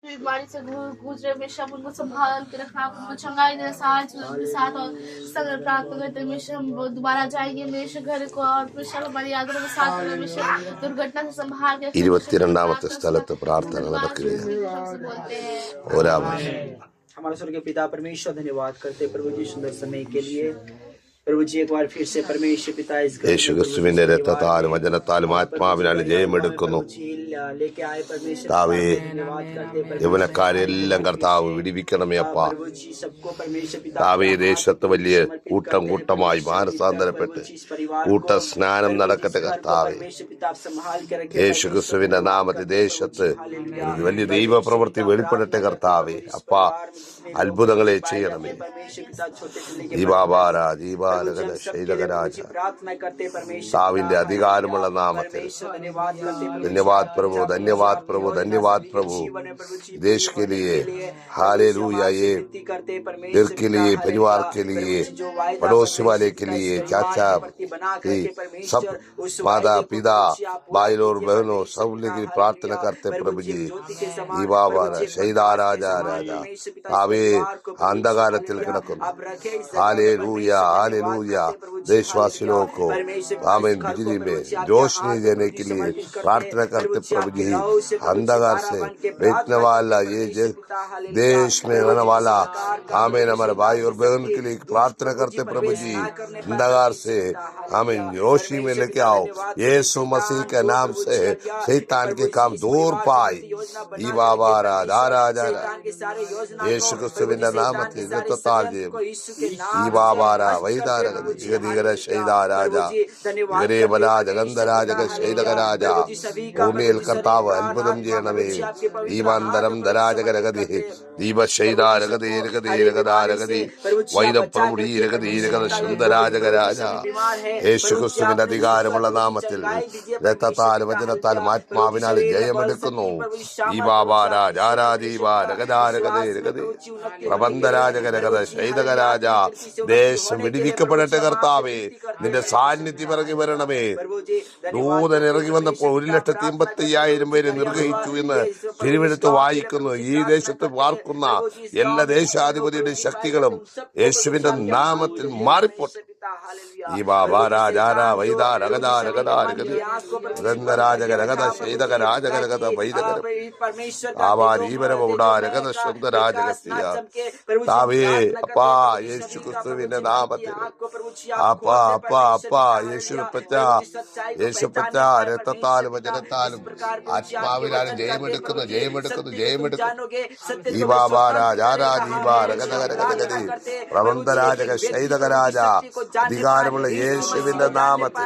बीमारी से गुजरे हमेशा उनको संभाल के रखना, उनको चंगाई देना, साथ उनके साथ और सगल प्राप्त करते हमेशा हम दोबारा जाएंगे हमेशा घर को और हमेशा हमारी यादों में साथ हमेशा दुर्घटना से संभाल के 22ാമത്തെ സ്ഥലത്ത് പ്രാർത്ഥന നടക്കുകയാണ്. हमारे स्वर्गीय पिता परमेश्वर धन्यवाद करते प्रभु जी सुंदर समय के लिए। प्रभु जी एक बार फिर से परमेश्वर पिता इस യേശുക്രിസ്തുവിന്റെ രക്തത്താലും വചനത്താലും ആത്മാവിനാലും ജയമെടുക്കുന്നു. लेके आए परमेश्वर താവേ धन्यवाद करते യവനക്കാരെല്ലാം കർത്താവ് വിടിവിക്കണമേ അപ്പ. प्रभु जी सबको परमेश्वर पिता താവേ ദേശത്ത് വലിയ കൂട്ടം കൂട്ടമായി മാനസാന്തരപ്പെട്ട് കൂട്ട സ്നാനം നടക്കട്ടെ കർത്താവേ. परमेश्वर पिता आप संभाल के रखे യേശുക്രിസ്തുവിന്റെ നാമത്തിൽ ദേശത്ത് ഒരു വലിയ ദൈവപ്രവൃത്തി വെളിപ്പെടട്ടെ കർത്താവേ. അപ്പ അത്ഭുതങ്ങളെ ചെയ്യണമേ. परमेश्वर पिता छोटे से लेके ദീപാബാരാ ദീപാലകല ശൈലകരാജ प्रार्थना करते परमेश्वर താവിന്റെ അധികാരമുള്ള നാമത്തിൽ धन्यवाद करते धन्यवाद प्रभु, धन्यवाद प्रभु, धन्यवाद प्रभु. देश के लिए हालेलुया, ये घर के लिए, परिवार के लिए, पड़ोसी वाले के लिए, चाचा सब माता पिता भाई और बहनों सब लेके प्रार्थना करते प्रभु जी. ഈ ബാബാ ശൈദാ രാജാ രാജാ ആവേ अंधकारത്തിൽ കിടക്കുന്നു. Hallelujah hallelujah. देशवासियों को आमीन बिजली में रोशनी देने के लिए प्रार्थना करते प्रभु जी. अंधकार से बैठने वाला ये देश में रहने वाला आमीन हमारे भाई और बहन के लिए प्रार्थना करते प्रभु जी. अंधकार से आमीन रोशनी में लेके आओ. यीशु मसीह के नाम से शैतान के काम दूर पाए. ഈ ബാബാ രാജാ രാജാ യേശു ക്രിസ്തുവിന്റെ നാമത്തിൽ രക്തത്താൽ ഈ ബാബാര വൈതാരക ജഗദീകര ശൈദാ രാജ ഗരേ ബലാ ജഗന്ധരാജക ശൈലകരാജ ഭൂമിയിൽ കർത്താവ് അത്ഭുതം ചെയ്യണമേ. ദീപാന്തരം ധരാജകരഗതി ദീപ ശൈദാരഗതി രഗതി രഗതാരഗതി വൈദപ്രൗഢി രഗതി രഗത സുന്ദരാജകരാജ യേശു ക്രിസ്തുവിന്റെ അധികാരമുള്ള നാമത്തിൽ രക്തത്താലും വചനത്താലും ആത്മാവിനാൽ ജയമെടുക്കുന്നു. ഈ ബാബാര ജാരാദീപ രഗതാരഗതി രഗതി പ്രബന്ധരാജകരഗത ശൈതകരാജ ദേശം വിടിവിക്കപ്പെടട്ടെ കർത്താവേ. നിന്റെ സാന്നിധ്യം ഇറങ്ങി വരണമേ. ദൂതൻ ഇറങ്ങി വന്നപ്പോൾ 1,50,000 പേരെ നിർഗ്രഹിച്ചു എന്ന് തിരുവെഴുത്ത് വായിക്കുന്നു. ഈ ദേശത്ത് പാർക്കുന്ന എല്ലാ ദേശാധിപതിയുടെ ശക്തികളും യേശുവിന്റെ നാമത്തിൽ മാറിപ്പോട്ടെ. ഈ ബാബാ രാജാ വൈദാ രഗതാ രഗതാ രഗതി രഗന്ധരാജക രഗത ശൈതക രാജക രഗത വൈദകര ആവാരീവരമൗടാ രഗത സുന്ദരാജകസ്യ താവേ അപ്പാ യേശു ക്രിസ്തുവിന്റെ നാമത്തിൽ അപ്പാ അപ്പാ അപ്പാ യേശുപ്പറ്റ രക്തത്താലും വചനത്താലും ആത്മാവിനാലും ജയമെടുക്കുന്നു ജയമെടുക്കുന്നു ജയമെടുക്കുന്നു. ഈ ബാബാ രാജാ ദീപാ രഗത രഗതഗതി പ്രബന്ധരാജക ശൈതകരാജ അധികാരമുള്ള യേശുവിന്റെ നാമത്തിൽ